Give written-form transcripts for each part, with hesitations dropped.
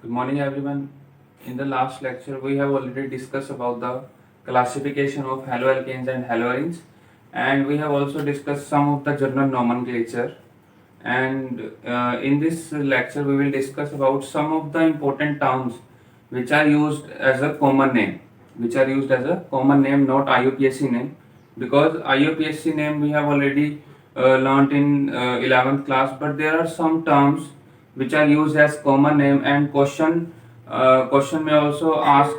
Good morning, everyone. In the last lecture, we have already discussed about the classification of haloalkanes and haloarenes, and we have also discussed some of the general nomenclature. And in this lecture, we will discuss about some of the important terms which are used as a common name, not IUPAC name, because IUPAC name we have already learnt in 11th class, but there are some terms which are used as common name, and question may also ask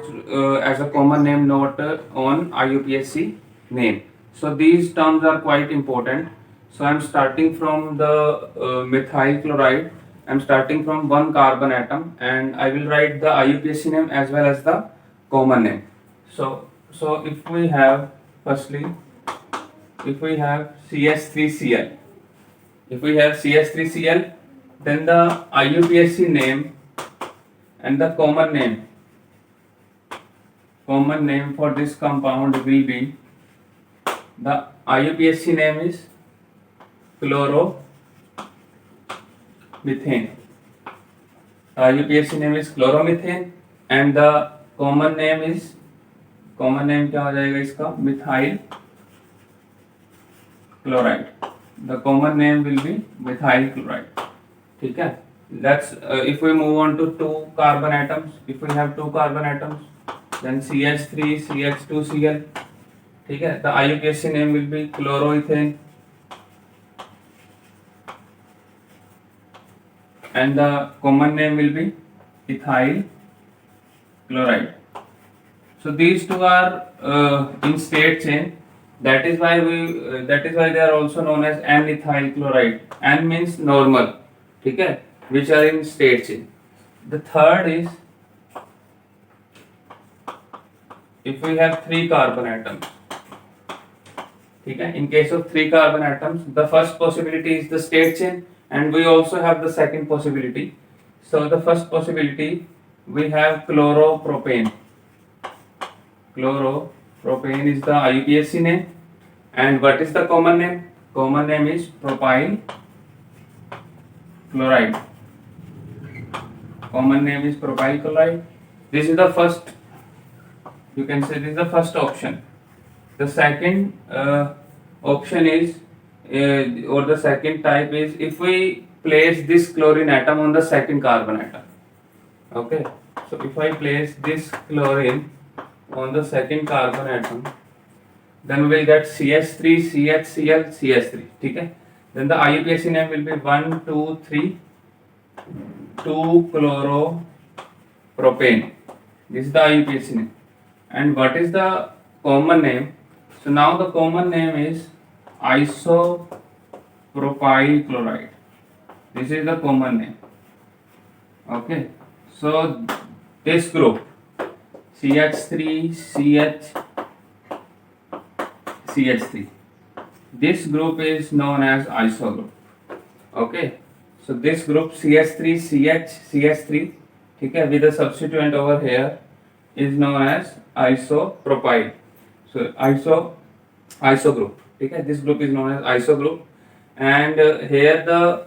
as a common name not on IUPAC name. So these terms are quite important. So I'm starting from the methyl chloride. I'm starting from one carbon atom, and I will write the IUPAC name as well as the common name. So if we have firstly, if we have CS3Cl, if we have CS3Cl, then the IUPAC name and the common name for this compound will be, the IUPAC name is chloromethane. IUPAC name is chloromethane and the common name क्या हो जाएगा इसका, methyl chloride. The common name will be methyl chloride. ठीक है. Let's if we move on to two carbon atoms, if we have two carbon atoms, then CH3 CH2Cl. ठीक है. The IUPAC name will be chloroethane and the common name will be ethyl chloride. So these two are in state chain. That is why they are also known as N-ethyl chloride. N means normal, ठीक है, which are in state chain. The third is, if we have three carbon atoms, ठीक है, in case of three carbon atoms, the first possibility is the state chain, and we also have the second possibility. So the first possibility, we have chloropropane. Chloropropane is the IUPAC name, and what is the common name? Common name is propyl chloride. Common name is propyl chloride. This is the first, you can say this is the first option. The second option is, or the second type is, if we place this chlorine atom on the second carbon atom. Okay, so if I place this chlorine on the second carbon atom, then we will get CH3 CHCl CH3. ठीक है. Then the IUPAC name will be 1 2 3 2 chloropropane. This is the IUPAC name. And what is the common name? So now the common name is isopropyl chloride. This is the common name. Okay. So this group CH3 CH3, this group is known as iso group. Okay. So this group CH3 CH3, ठीक है, with the substituent over here is known as isopropyl. So iso group, ठीक है, this group is known as iso group, and here the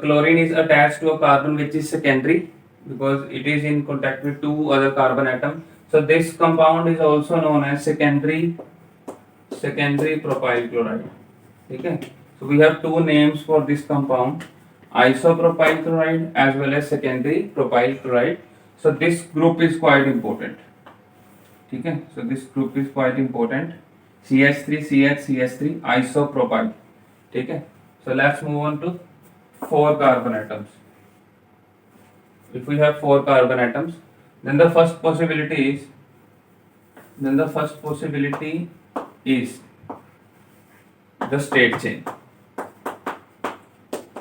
chlorine is attached to a carbon which is secondary because it is in contact with two other carbon atoms. So this compound is also known as secondary propyl chloride. ठीक है. So we have two names for this compound, isopropyl chloride as well as secondary propyl chloride. So this group is quite important. ठीक है. So this group is quite important. CH3 CH3 isopropyl. ठीक है. So let's move on to four carbon atoms. If we have four carbon atoms, then the first possibility is the state chain.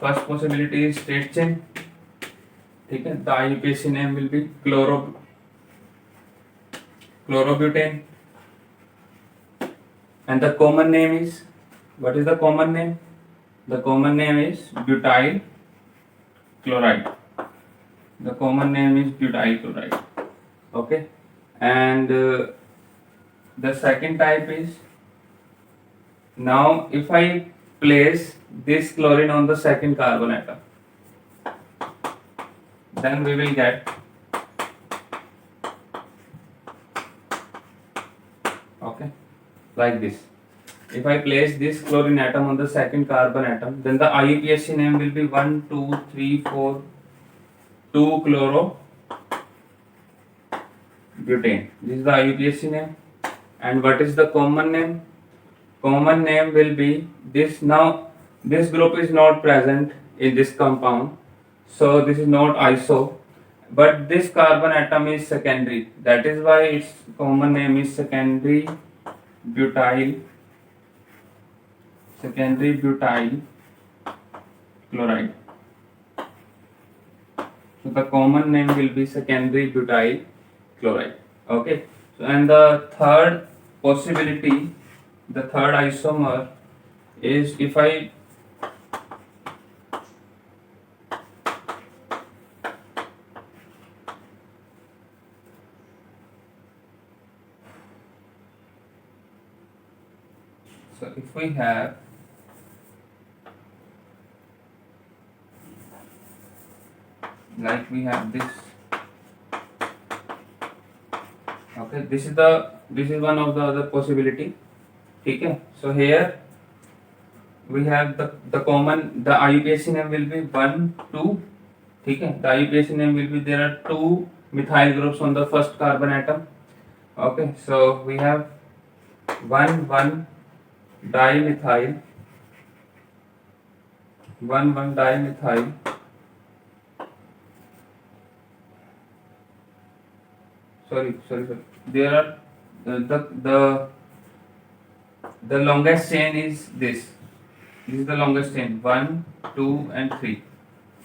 First possibility is state chain. ठीक है. The IUPAC name will be chlorobutane, and the common name is, what is the common name? The common name is butyl chloride. The common name is butyl chloride. Okay. And the second type is, now if I place this chlorine on the second carbon atom, then we will get like this. If I place this chlorine atom on the second carbon atom, then the IUPAC name will be 1, 2, 3, 4, 2-chlorobutane. This is the IUPAC name. And what is the common name? Common name will be this. Now, this group is not present in this compound, so this is not iso. But this carbon atom is secondary. That is why its common name is secondary butyl chloride. So the common name will be secondary butyl chloride. Okay. So, and the third possibility, the third isomer is, if I we have like we have this. Okay, this is one of the other possibility. Okay, so here we have the common, the IUPAC name will be 1, 2. Okay, the IUPAC name will be, there are 2 methyl groups on the first carbon atom. Okay, so we have 1 dimethyl, 1 dimethyl, sorry, there are the longest chain is this is the longest chain, 1, 2 and 3.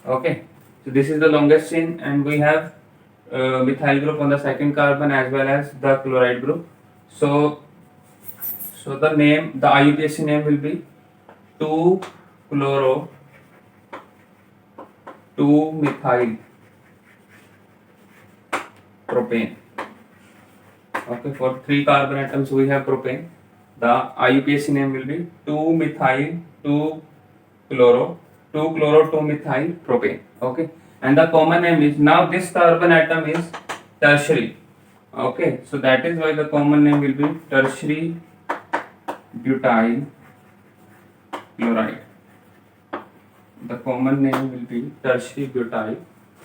Okay, so this is the longest chain, and we have methyl group on the second carbon as well as the chloride group. So the name, the IUPAC name will be 2-chloro-2-methyl propane. Okay, for 3 carbon atoms we have propane. The IUPAC name will be 2-methyl 2-chloro 2-methyl propane. Okay, and the common name is, now this carbon atom is tertiary. Okay, so that is why the common name will be tertiary butyl chloride. The common name will be tertiary butyl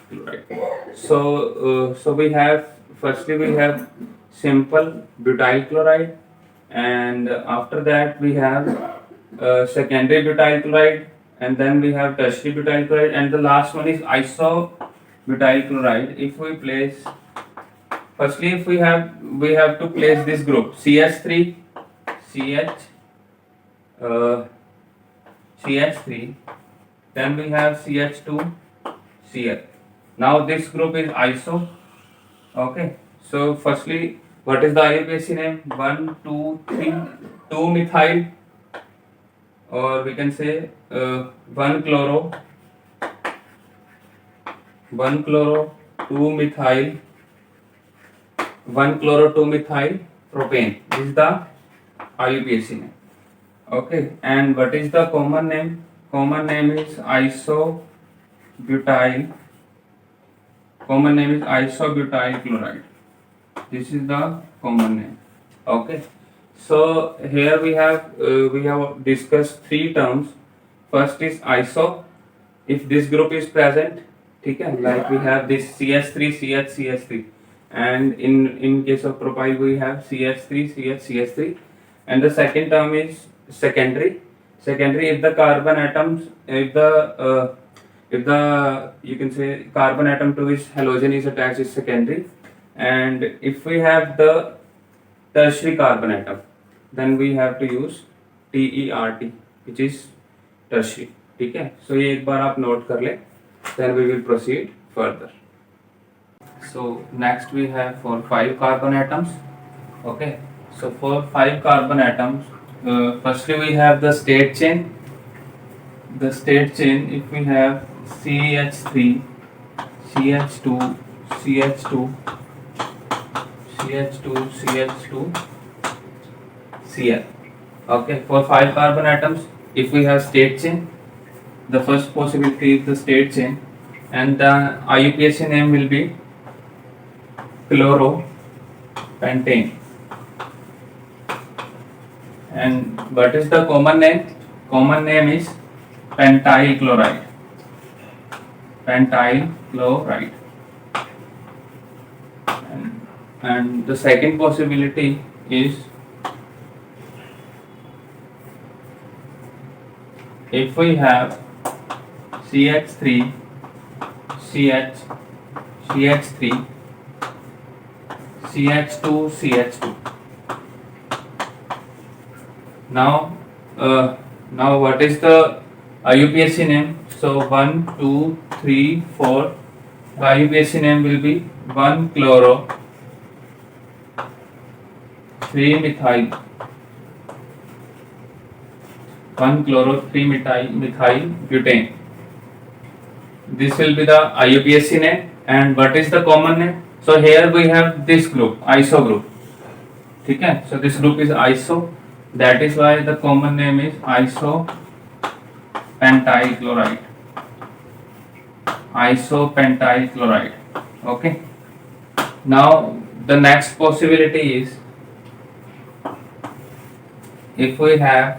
chloride. So we have, firstly we have simple butyl chloride, and after that we have secondary butyl chloride, and then we have tertiary butyl chloride, and the last one is isobutyl chloride. If we place, firstly if we have to place this group CH3 CH3, then we have CH2 Cl. Now this group is iso. Okay, so firstly, what is the IUPAC name? 1, 2, 3, 2-methyl, or we can say 1-chloro 2-methyl 1-chloro-2-methyl propane. This is the IUPAC name. Okay, and what is the common name? Common name is isobutyl. Common name is isobutyl chloride. This is the common name. Okay, so here we have discussed 3 terms. First is iso. If this group is present, okay, like we have this CH3 CH3, and in case of propyl we have CH3 CH3, and the second term is secondary. If the carbon atoms, if the you can say carbon atom to which halogen is attached is secondary, and if we have the tertiary carbon atom, then we have to use TERT, which is tertiary. ठीक है, so ये एक बार आप note कर ले, then we will proceed further. So next we have for 5 carbon atoms. Okay, so for 5 carbon atoms, firstly we have the state chain. The state chain, if we have CH3 CH2 CH2 CH2 CH2 Cl. Okay, for 5 carbon atoms, if we have state chain, the first possibility is the state chain, and the IUPAC name will be chloropentane. And what is the common name? Common name is pentyl chloride. Pentyl chloride. And the second possibility is, if we have CH3, CH, CH3, CH2, CH2. Now, now what is the IUPAC name? So 1, 2, 3, 4. The IUPAC name will be 1 chloro 3 methyl, 1 chloro 3 methyl butane. This will be the IUPAC name. And what is the common name? So here we have this group, iso group. Okay, so this group is iso. That is why the common name is isopentyl chloride. Isopentyl chloride. Okay. Now the next possibility is, if we have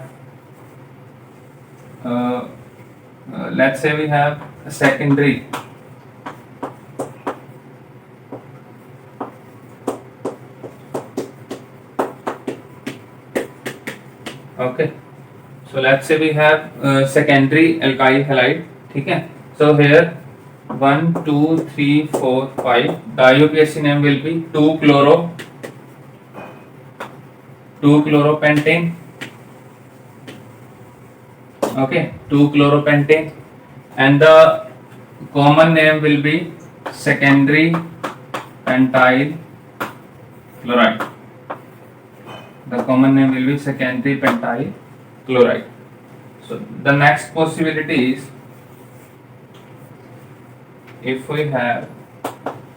let's say we have a secondary okay, so let's say we have secondary alkyl halide. Okay, so here 1, 2, 3, 4, 5. The IUPAC name will be 2 chloropentane. Okay, 2 chloropentane, and the common name will be secondary pentyl chloride. The common name will be secondary pentyl chloride. So the next possibility is, if we have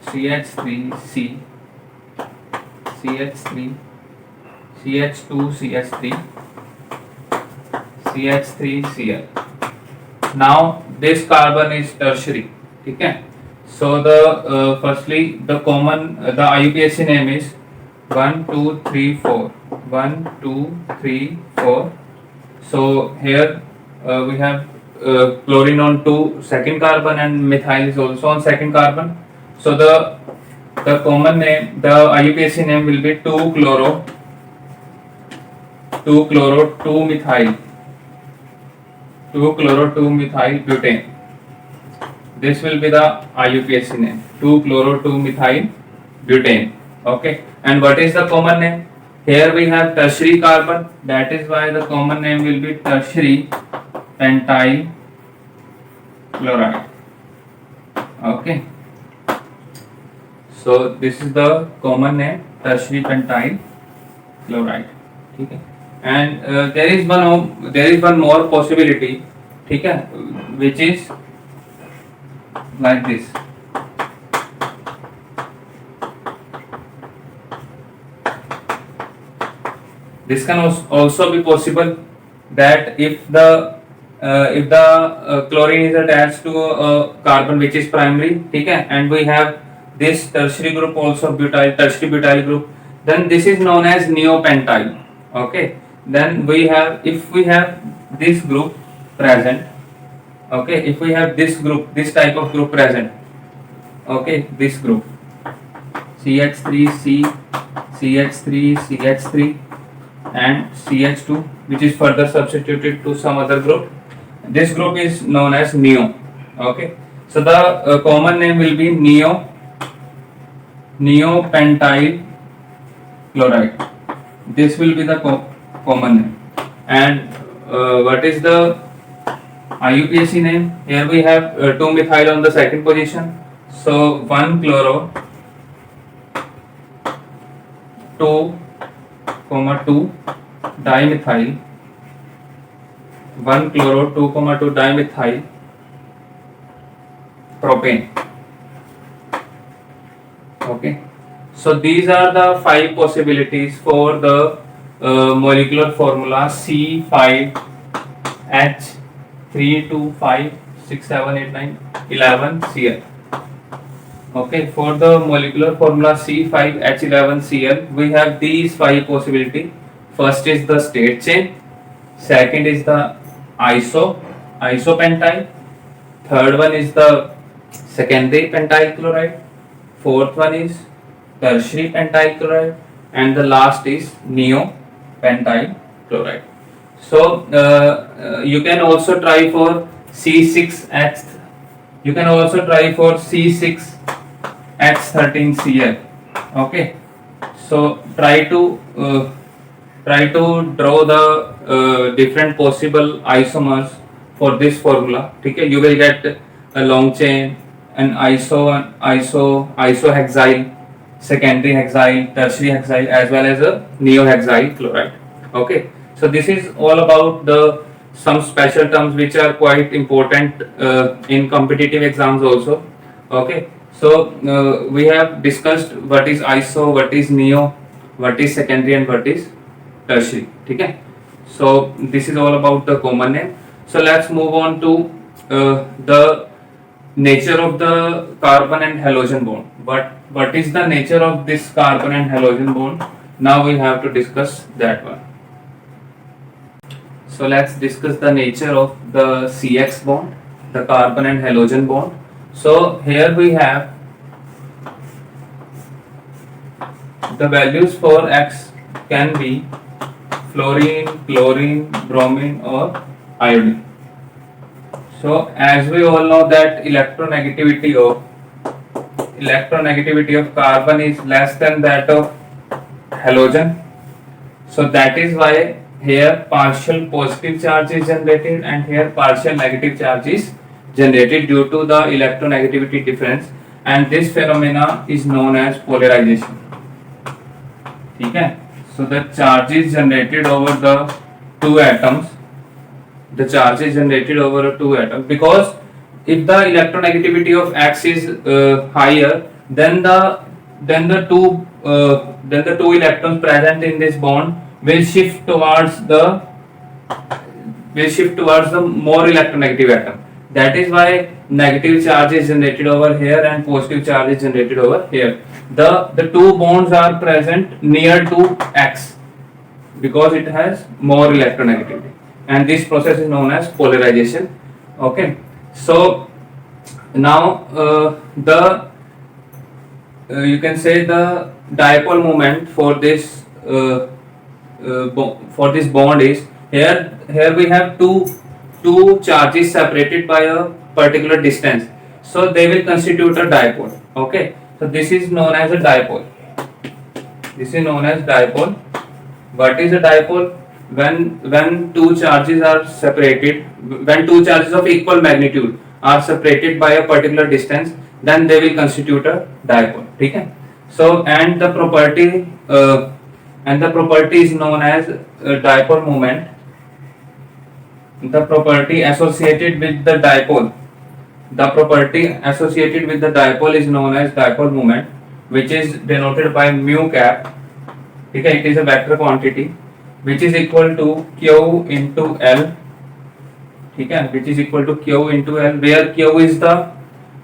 CH3C, CH3, CH2, CH3, CH3Cl. Now this carbon is tertiary. Okay. So the firstly the common the IUPAC name is 1, 2, 3, 4. 1, 2, 3, 4. So here we have chlorine on second carbon, and methyl is also on second carbon. So the common name, the IUPAC name will be 2 chloro 2 methyl 2 chloro 2 methyl butane. This will be the IUPAC name, 2 chloro 2 methyl butane. Okay, and what is the common name? Here we have tertiary carbon, that is why the common name will be tertiary pentyl chloride. Okay, so this is the common name, tertiary pentyl chloride. Okay, and there is one more possibility, okay, which is like this. This can also be possible, that if the chlorine is attached to a carbon which is primary, okay, and we have this tertiary group also, tertiary butyl group, then this is known as neopentyl. Okay, then we have, if we have this group present, okay, if we have this type of group present, okay, this group CH3C, CH3, CH3 and CH2, which is further substituted to some other group, this group is known as neo. Okay, so the common name will be neopentyl chloride. This will be the common name. And what is the IUPAC name? Here we have 2 methyl on the second position, so 1 chloro 2, 2 dimethyl, 1 chloro 2, 2 dimethyl propane. Okay, so these are the 5 possibilities for the molecular formula C5H325678911Cl. Okay, for the molecular formula C5H11Cl, we have these 5 possibilities. First is the state chain, second is the isopentyl, third one is the secondary pentyl chloride, fourth one is tertiary pentyl chloride, and the last is neopentyl chloride. So you can also try for C6H. You can also try for C6H13Cl. Okay. So try to draw the different possible isomers for this formula. Okay. You will get a long chain, an isohexyl, secondary hexyl, tertiary hexyl, as well as a neohexyl chloride. Okay. So this is all about the some special terms which are quite important in competitive exams also. Okay. So we have discussed what is iso, what is neo, what is secondary, and what is tertiary. Okay. So this is all about the common name. So let's move on to the nature of the carbon and halogen bond. What is the nature of this carbon and halogen bond? Now we have to discuss that one. So let's discuss the nature of the CX bond, the carbon and halogen bond. So here we have the values for X can be fluorine, chlorine, bromine, or iodine. So as we all know that electronegativity of carbon is less than that of halogen. So that is why here partial positive charge is generated and here partial negative charge is generated due to the electronegativity difference, and this phenomena is known as polarization. Okay? So the charge is generated over the two atoms. The charge is generated over two atoms because if the electronegativity of X is higher, then the two electrons present in this bond will shift towards the more electronegative atom. That is why negative charge is generated over here and positive charge is generated over here. The two bonds are present near to X because it has more electronegativity, and this process is known as polarization. Okay. So now you can say the dipole moment for this bond is here we have two charges separated by a particular distance, so they will constitute a dipole. Okay, so this is known as a dipole. What is a dipole? When two charges are separated, when two charges of equal magnitude are separated by a particular distance, then they will constitute a dipole. Okay. So and the property is known as dipole moment. The property associated with the dipole is known as dipole moment, which is denoted by mu cap. Okay, it is a vector quantity which is equal to Q into L. Okay, which is equal to Q into L, where Q is the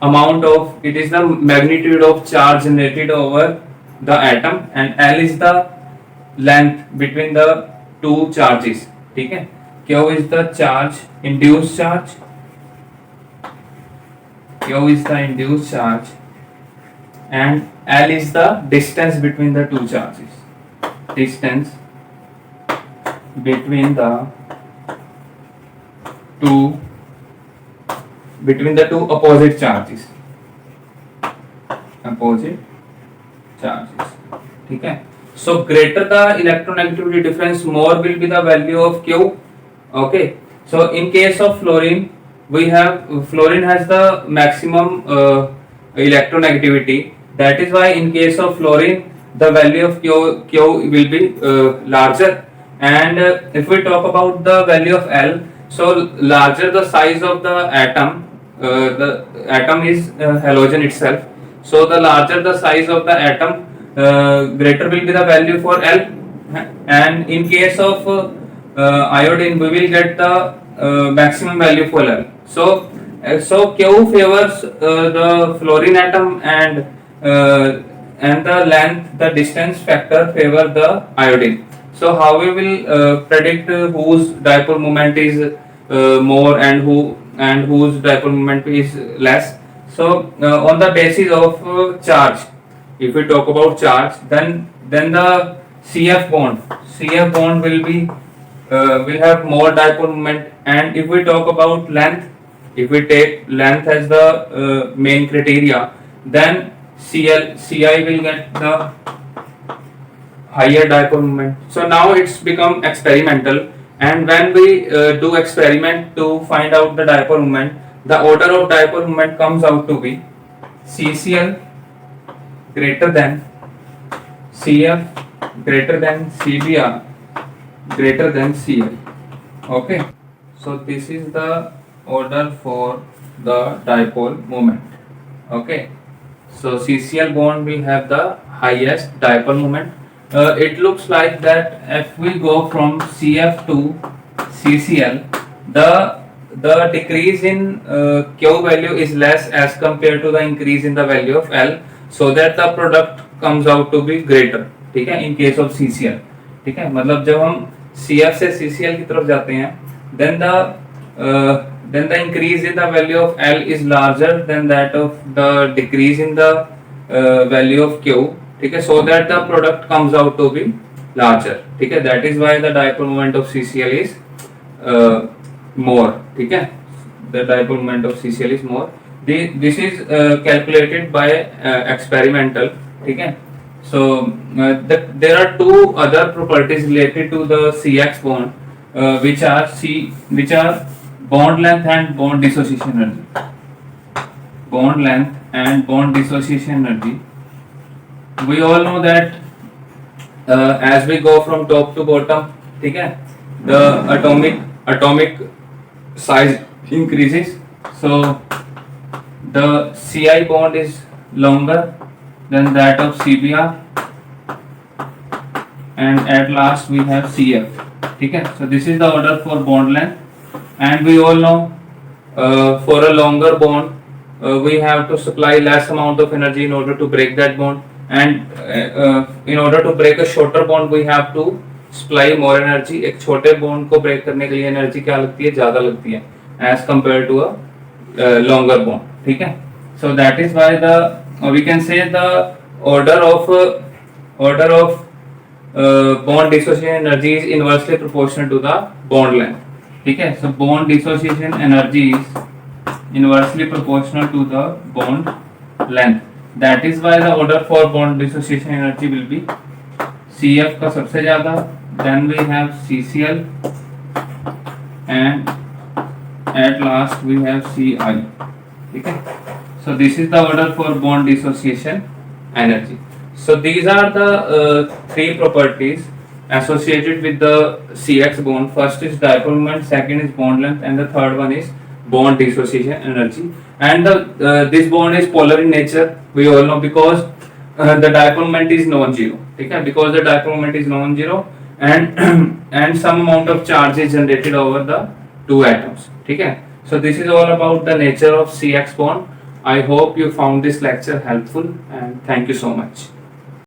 magnitude of charge generated over the atom and L is the length between the two charges. Okay, Q is the induced charge, and L is the distance between the two charges. Distance between the two opposite charges. Okay. So greater the electronegativity difference, more will be the value of Q. Okay. So in case of fluorine, fluorine has the maximum electronegativity. That is why in case of fluorine, the value of Q will be larger. And if we talk about the value of L, so larger the size of the atom is halogen itself. So the larger the size of the atom, greater will be the value for L. And in case of iodine, we will get the maximum value for L. So Q favors the fluorine atom, and the length, the distance factor favor the iodine. So how we will predict whose dipole moment is more and whose dipole moment is less? So on the basis of charge, if we talk about charge, then the CF bond will have more dipole moment. And if we talk about length, if we take length as the main criteria, then Ci will get the higher dipole moment. So now it's become experimental, and when we do experiment to find out the dipole moment, the order of dipole moment comes out to be CCl greater than CF greater than CBr greater than Cl. Okay, so this is the order for the dipole moment. Okay, so CCl bond will have the highest dipole moment. It looks like that if we go from CF to CCl, the decrease in Q value is less as compared to the increase in the value of L, so that the product comes out to be greater. ठीक है, in case of CCl. ठीक है, मतलब जब हम CF से CCl की तरफ जाते हैं, then the increase in the value of L is larger than that of the decrease in the value of Q. ठीक है, so that the product comes out to be larger. ठीक है, that is why the dipole moment of CCl is more. ठीक है, the dipole moment of CCl is more. This is calculated by experimental. ठीक है, so there are two other properties related to the CX bond, which are bond length and bond dissociation energy. Bond length and bond dissociation energy. We all know that as we go from top to bottom, ठीक है, the atomic size increases. So the Ci bond is longer than that of Cbr, and at last we have Cf. ठीक है, so this is the order for bond length, and we all know for a longer bond we have to supply less amount of energy in order to break that bond, and in order to break a shorter bond we have to supply more energy. एक छोटे bond को break करने के लिए energy क्या लगती है, ज़्यादा लगती है as compared to a longer bond. ठीक है, so that is why the we can say the order of bond dissociation energy is inversely proportional to the bond length. ठीक है, so bond dissociation energy is inversely proportional to the bond length. That is why the order for bond dissociation energy will be CF का सबसे ज़्यादा, then we have CCl, and at last we have Ci. ठीक है, so this is the order for bond dissociation energy. So these are the three properties associated with the CX bond. First is dipole moment, second is bond length, and the third one is bond dissociation energy. And this bond is polar in nature, we all know, because the dipole moment is non-zero. Okay? Because the dipole moment is non-zero, and and some amount of charge is generated over the two atoms. Okay? So this is all about the nature of CX bond. I hope you found this lecture helpful, and thank you so much.